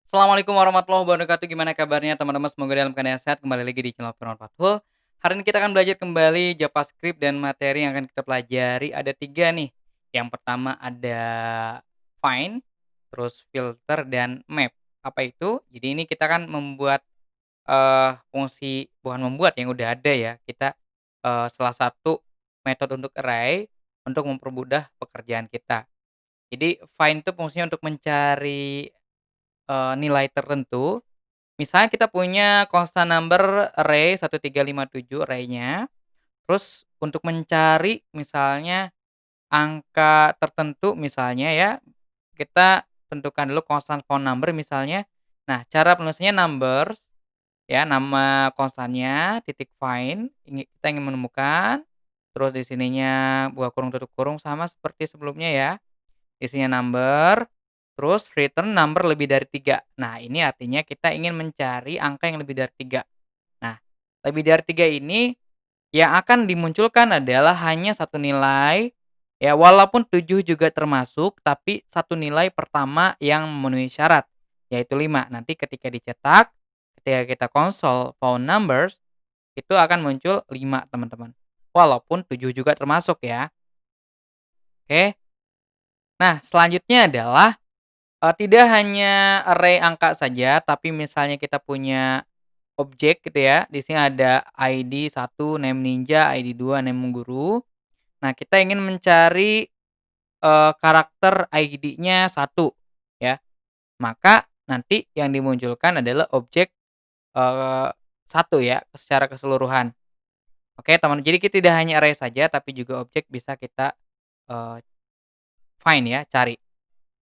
Assalamualaikum warahmatullahi wabarakatuh. Gimana kabarnya teman-teman? Semoga dalam keadaan sehat. Kembali lagi di channel Firman Fathul. Hari ini kita akan belajar kembali JavaScript dan materi yang akan kita pelajari ada 3 nih. Yang pertama ada find, terus filter dan map. Apa itu? Jadi ini kita kan membuat fungsi bukan membuat yang udah ada ya. Kita salah satu metode untuk array untuk mempermudah pekerjaan kita. Jadi find itu fungsinya untuk mencari nilai tertentu. Misalnya kita punya constant number array 1357 array-nya, terus untuk mencari misalnya angka tertentu misalnya ya, kita tentukan dulu constant phone number misalnya. Nah, cara penulisannya numbers ya, nama konstannya, titik find, kita ingin menemukan, terus di sininya buka kurung tutup kurung sama seperti sebelumnya ya. Isinya number, terus return number lebih dari 3. Nah, ini artinya kita ingin mencari angka yang lebih dari 3. Nah, lebih dari 3 ini yang akan dimunculkan adalah hanya satu nilai, ya walaupun 7 juga termasuk, tapi satu nilai pertama yang memenuhi syarat, yaitu 5. Nanti ketika dicetak, ketika kita konsol found numbers, itu akan muncul 5 teman-teman. Walaupun 7 juga termasuk ya. Oke. Nah, selanjutnya adalah tidak hanya array angka saja, tapi misalnya kita punya objek gitu ya, di sini ada ID 1 name ninja, ID 2 name guru. Nah, kita ingin mencari, karakter ID-nya 1 ya, maka nanti yang dimunculkan adalah objek, eee, 1 ya, secara keseluruhan. Oke, teman, jadi kita tidak hanya array saja, tapi juga objek bisa kita, eee, find ya, cari.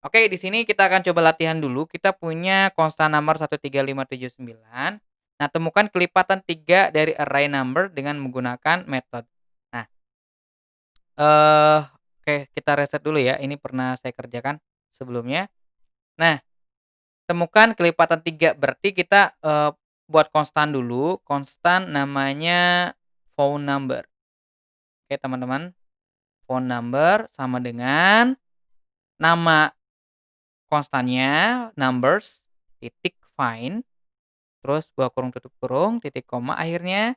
Oke, di sini kita akan coba latihan dulu. Kita punya konstan nomor 13579. Nah, temukan kelipatan 3 dari array number dengan menggunakan method. Nah, oke, kita reset dulu ya. Ini pernah saya kerjakan sebelumnya. Nah, temukan kelipatan 3 berarti kita, buat konstan dulu. Konstan namanya phone number. Oke, teman-teman. Phone number sama dengan nama konstannya numbers titik find. Terus buka kurung tutup kurung, titik koma akhirnya,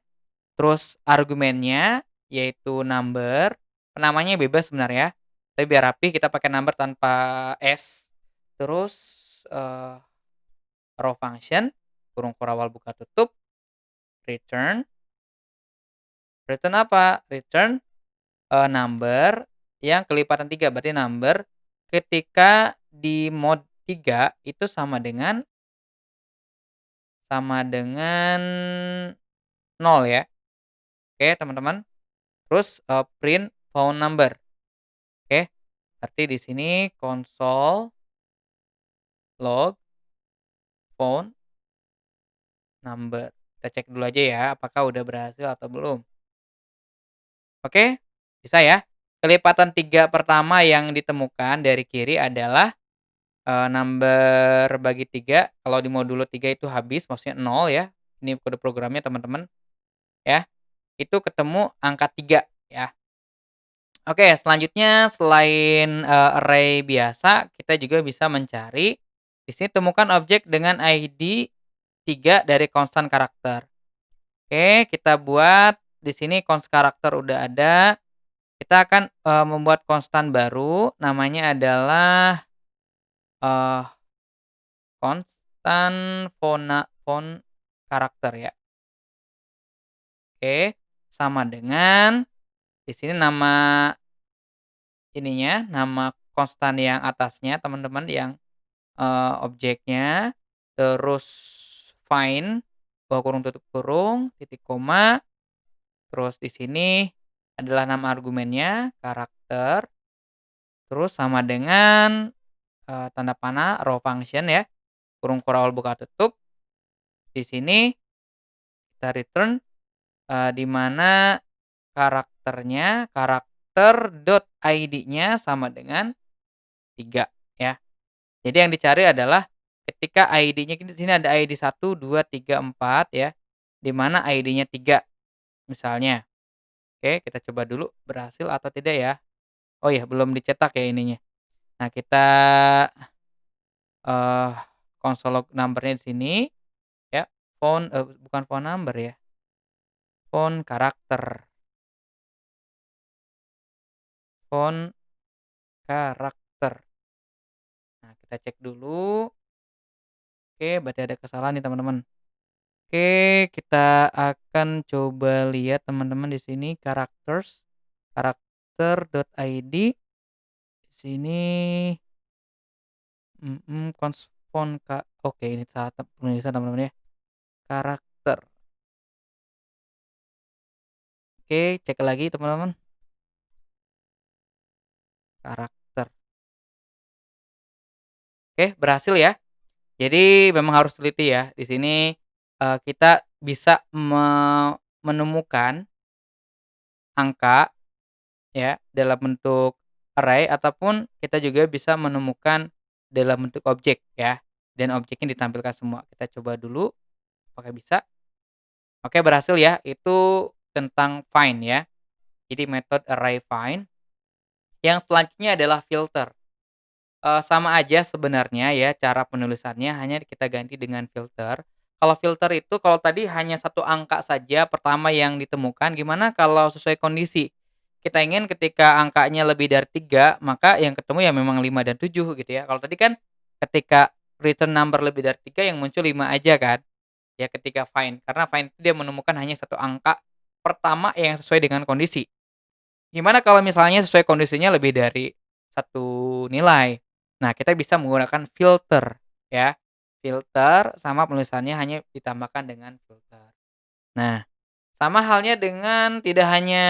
terus argumennya yaitu number, namanya bebas sebenarnya, tapi biar rapi kita pakai number tanpa s, terus, row function, kurung kurawal buka tutup, return, return apa? Return, number yang kelipatan 3 berarti number ketika di mode 3 itu sama dengan 0 ya. Oke teman-teman. Terus, print phone number. Oke, berarti di sini console log phone number. Kita cek dulu aja ya, apakah udah berhasil atau belum. Oke, bisa ya. Kelipatan 3 pertama yang ditemukan dari kiri adalah, number bagi 3, kalau di modulo 3 itu habis, maksudnya 0 ya. Ini kode programnya teman-teman, ya. Itu ketemu angka 3 ya. Oke, selanjutnya selain, array biasa, kita juga bisa mencari, di sini temukan objek dengan ID 3 dari konstan karakter. Oke, kita buat di sini const karakter udah ada, kita akan, membuat konstan baru, namanya adalah, eee, konstan font karakter ya. Oke, sama dengan di sini nama konstan yang atasnya teman-teman yang objeknya, terus find, buka kurung tutup kurung, titik koma, terus di sini adalah nama argumennya, karakter, terus sama dengan, tanda panah row function ya, kurung kurawal buka tutup. Di sini kita return, di mana karakternya, karakter.id-nya sama dengan 3 ya. Jadi yang dicari adalah ketika ID-nya di sini ada ID 1, 2, 3, 4 ya, di mana ID-nya 3 misalnya. Oke, kita coba dulu berhasil atau tidak ya. Oh ya, belum dicetak ya ininya. Nah, kita, eee, console log number-nya di sini ya, bukan phone number ya, font karakter, font karakter. Nah, kita cek dulu. Oke, berarti ada kesalahan nih teman-teman. Oke, kita akan coba lihat teman-teman di sini karakter.id. Di sini font oke ini salah penulisan teman-teman ya. Karakter. Oke, cek lagi teman-teman. Karakter. Oke, berhasil ya. Jadi memang harus teliti ya. Di sini, kita bisa menemukan angka ya dalam bentuk array ataupun kita juga bisa menemukan dalam bentuk objek ya, dan objeknya ditampilkan semua. Kita coba dulu apakah bisa. Oke, berhasil ya. Itu tentang find ya. Jadi metode array find. Yang selanjutnya adalah filter. Sama aja sebenarnya ya cara penulisannya, hanya kita ganti dengan filter. Kalau filter itu kalau tadi hanya satu angka saja pertama yang ditemukan, gimana kalau sesuai kondisi? Kita ingin ketika angkanya lebih dari 3 maka yang ketemu ya memang 5 dan 7 gitu ya. Kalau tadi kan ketika return number lebih dari 3 yang muncul 5 aja kan, ya ketika find. Karena find itu dia menemukan hanya satu angka pertama yang sesuai dengan kondisi. Gimana kalau misalnya sesuai kondisinya lebih dari satu nilai? Nah, kita bisa menggunakan filter ya. Filter sama penulisannya hanya ditambahkan dengan filter. Nah, sama halnya dengan tidak hanya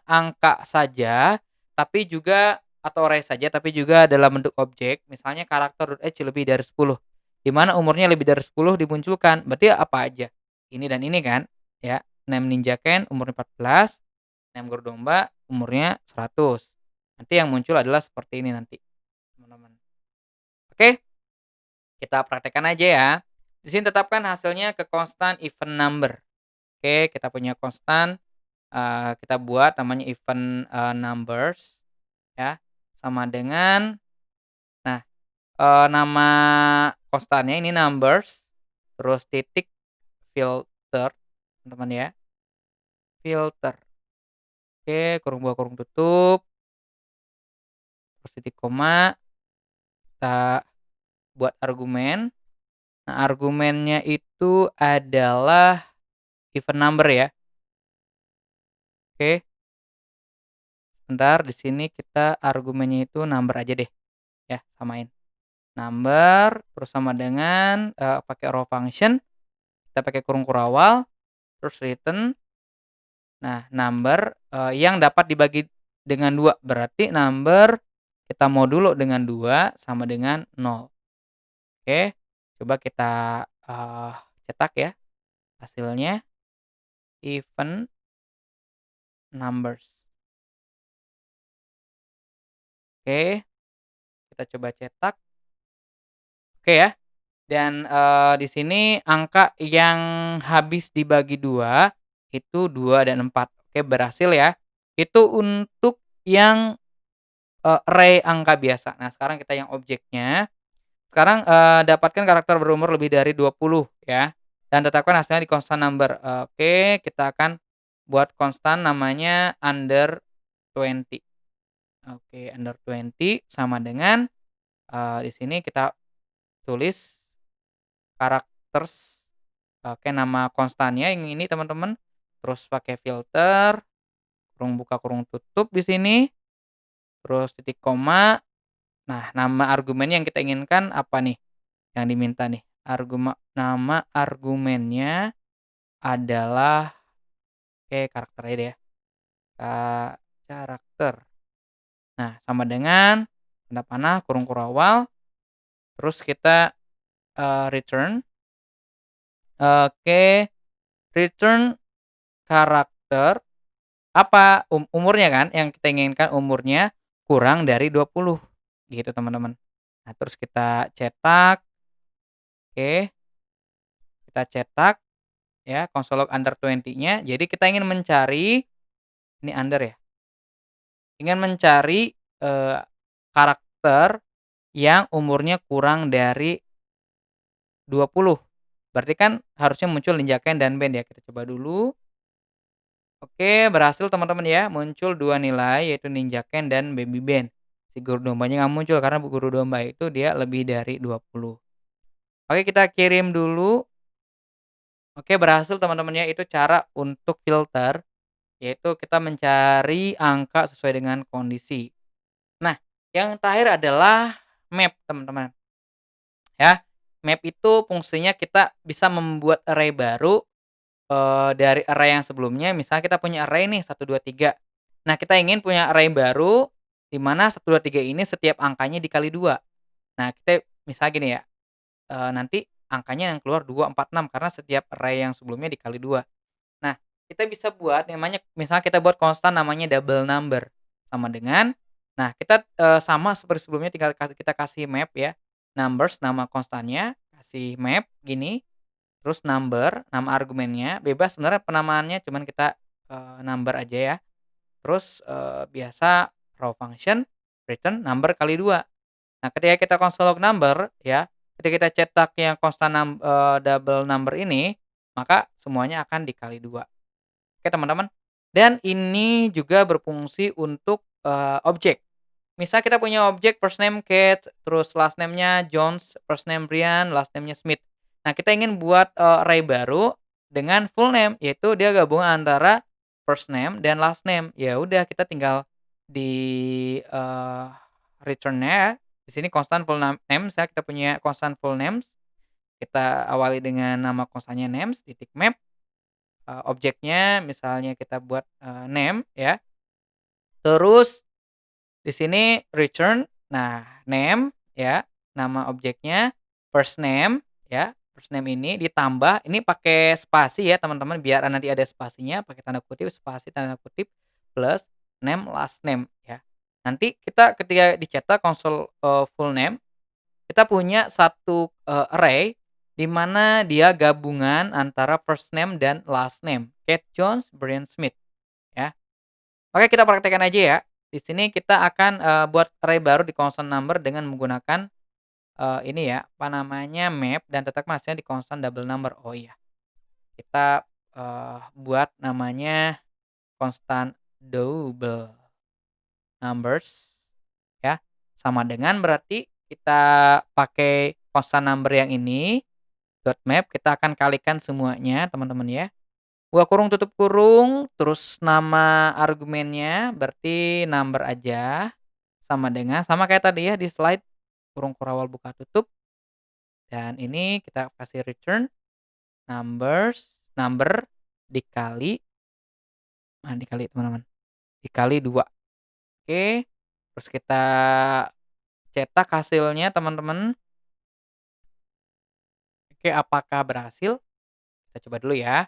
angka saja, tapi juga atau array saja, tapi juga dalam bentuk objek, misalnya karakter.age lebih dari 10, di mana umurnya lebih dari 10 dimunculkan, berarti apa aja? Ini dan ini kan, ya. Name Ninja Ken umurnya 14, name Guru Domba umurnya 100. Nanti yang muncul adalah seperti ini nanti, teman-teman. Oke, kita praktekkan aja ya. Di sini tetapkan hasilnya ke konstan even number. Oke, kita punya konstan, kita buat namanya even, numbers ya, sama dengan nah, nama konstannya ini numbers, terus titik filter, teman-teman ya, filter. Oke, kurung buka kurung tutup, terus titik koma, kita buat argumen. Nah, argumennya itu adalah even number ya. Oke, sebentar di sini kita argumennya itu number aja deh, ya, samain. Number terus sama dengan, pakai raw function, kita pakai kurung kurawal, terus return. Nah, number, yang dapat dibagi dengan 2 berarti number kita modulo dengan 2 sama dengan 0. Oke, coba kita, cetak ya hasilnya, even numbers. Oke, kita coba cetak. Oke ya. Dan, di sini angka yang habis dibagi 2 itu 2 dan 4. Oke, berhasil ya. Itu untuk yang, array angka biasa. Nah, sekarang kita yang objeknya. Sekarang, dapatkan karakter berumur lebih dari 20 ya, dan tetapkan hasilnya di constant number. Oke, kita akan buat konstan namanya under 20. Oke, under 20 sama dengan, di sini kita tulis karakters, oke, nama konstannya yang ini teman-teman, terus pakai filter, kurung buka kurung tutup di sini, terus titik koma. Nah, nama argumen yang kita inginkan apa nih, yang diminta nih? Nama argumennya adalah karakter aja deh ya, karakter. Nah, sama dengan tanda panah, kurung kurawal, terus kita, return, oke, return karakter apa, umurnya kan, yang kita inginkan umurnya kurang dari 20 gitu teman-teman. Nah, terus kita cetak, oke, kita cetak ya console log under 20-nya. Jadi kita ingin mencari ini under ya, ingin mencari, karakter yang umurnya kurang dari 20. Berarti kan harusnya muncul Ninjaken dan Band ya. Kita coba dulu. Oke, berhasil teman-teman ya, muncul 2 nilai yaitu Ninjaken dan Baby Band. Si guru dombanya nggak muncul karena guru domba itu dia lebih dari 20. Oke, kita kirim dulu. Oke, berhasil teman-teman ya, itu cara untuk filter, yaitu kita mencari angka sesuai dengan kondisi. Nah, yang terakhir adalah map teman-teman, ya. Map itu fungsinya kita bisa membuat array baru, dari array yang sebelumnya. Misalnya kita punya array nih 1, 2, 3. Nah, kita ingin punya array baru, di mana 1, 2, 3 ini setiap angkanya dikali 2. Nah, kita misalnya gini ya, nanti angkanya yang keluar 2, 4, 6 karena setiap array yang sebelumnya dikali 2. Nah, kita bisa buat namanya misalnya kita buat konstan namanya double number, sama dengan nah kita, sama seperti sebelumnya tinggal kita kasih map ya, numbers nama konstannya, kasih map gini, terus number, nama argumennya, bebas sebenarnya penamaannya cuman kita, number aja ya. Terus, biasa raw function, return number kali 2. Nah, ketika kita console log number ya, ketika kita cetak yang konstan double number ini, maka semuanya akan dikali 2. Oke, teman-teman. Dan ini juga berfungsi untuk, objek. Misal kita punya objek first name Kate, terus last name-nya Jones, first name Brian, last name-nya Smith. Nah, kita ingin buat, array baru dengan full name, yaitu dia gabungan antara first name dan last name. Ya udah kita tinggal di, return-nya, di sini constant full name, misalnya kita punya constant full names, kita awali dengan nama konstannya names, titik map, objeknya misalnya kita buat, name ya, terus di sini return, nah name ya, nama objeknya, first name ya, first name ini ditambah ini pakai spasi ya teman-teman, biar nanti ada spasinya, pakai tanda kutip, spasi, tanda kutip, plus name, last name ya. Nanti kita ketika dicetak konsol, full name, kita punya satu, array di mana dia gabungan antara first name dan last name, Kate Jones, Brian Smith ya. Oke, kita praktekkan aja ya. Di sini kita akan, buat array baru di constant number dengan menggunakan, ini ya, apa namanya, map dan letak masnya di constant double number. Oh iya, kita, buat namanya constant double numbers ya, sama dengan berarti kita pakai constant number yang ini, dot map, kita akan kalikan semuanya teman-teman ya. Buka kurung, tutup kurung, terus nama argumennya berarti number aja, sama dengan sama kayak tadi ya di slide, kurung kurawal buka tutup, dan ini kita kasih return number dikali dikali teman-teman, dikali 2. Oke, terus kita cetak hasilnya teman-teman. Oke, apakah berhasil? Kita coba dulu ya.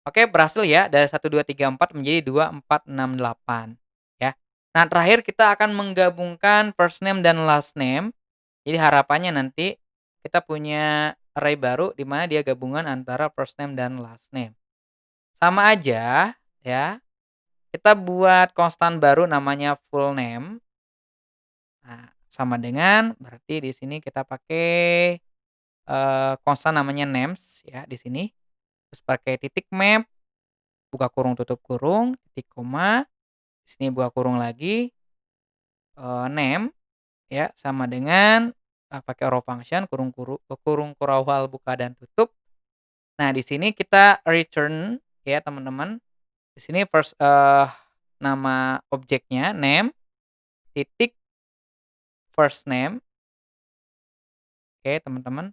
Oke, berhasil ya, dari 1, 2, 3, 4 menjadi 2, 4, 6, 8 ya. Nah, terakhir kita akan menggabungkan first name dan last name. Jadi harapannya nanti kita punya array baru di mana dia gabungan antara first name dan last name. Sama aja ya, kita buat konstan baru namanya full name. Nah, sama dengan berarti di sini kita pakai, konstan namanya names ya di sini. Terus pakai titik map, buka kurung, tutup kurung, titik koma, di sini buka kurung lagi, name ya, sama dengan, pakai raw function kurung kurawal buka dan tutup. Nah, di sini kita return ya, teman-teman. Di sini nama objeknya name, titik, first name. Oke, teman-teman.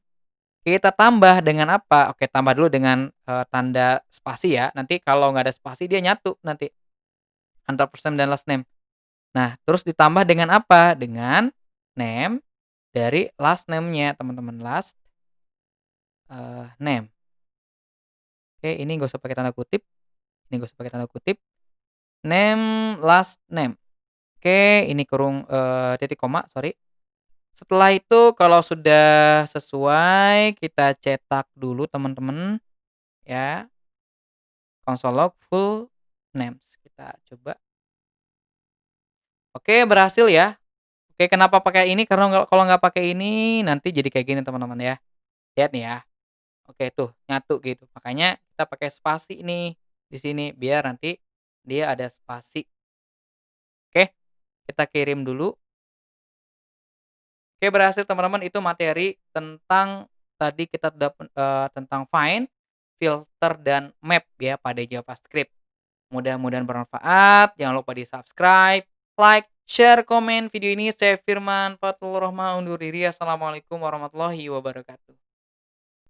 Kita tambah dengan apa? Oke, tambah dulu dengan, tanda spasi ya, nanti kalau nggak ada spasi dia nyatu nanti, antara first name dan last name. Nah, terus ditambah dengan apa? Dengan name dari last name-nya, teman-teman, last, name. Oke, ini nggak usah pakai tanda kutip, ini nggak usah pakai tanda kutip, name, last name. Oke, ini kurung, titik koma, sorry. Setelah itu kalau sudah sesuai, kita cetak dulu teman-teman, ya, console log full names. Kita coba. Oke, berhasil ya. Oke, kenapa pakai ini? Karena kalau nggak pakai ini nanti jadi kayak gini teman-teman ya. Lihat nih ya. Oke tuh, nyatu gitu. Makanya kita pakai spasi nih di sini biar nanti dia ada spasi. Oke, kita kirim dulu. Oke, berhasil teman-teman, itu materi tentang tadi kita tentang find, filter, dan map ya pada JavaScript. Mudah-mudahan bermanfaat, jangan lupa di-subscribe, like, share, komen video ini. Saya Firman Fathul Rahma undur diri. Assalamualaikum warahmatullahi wabarakatuh.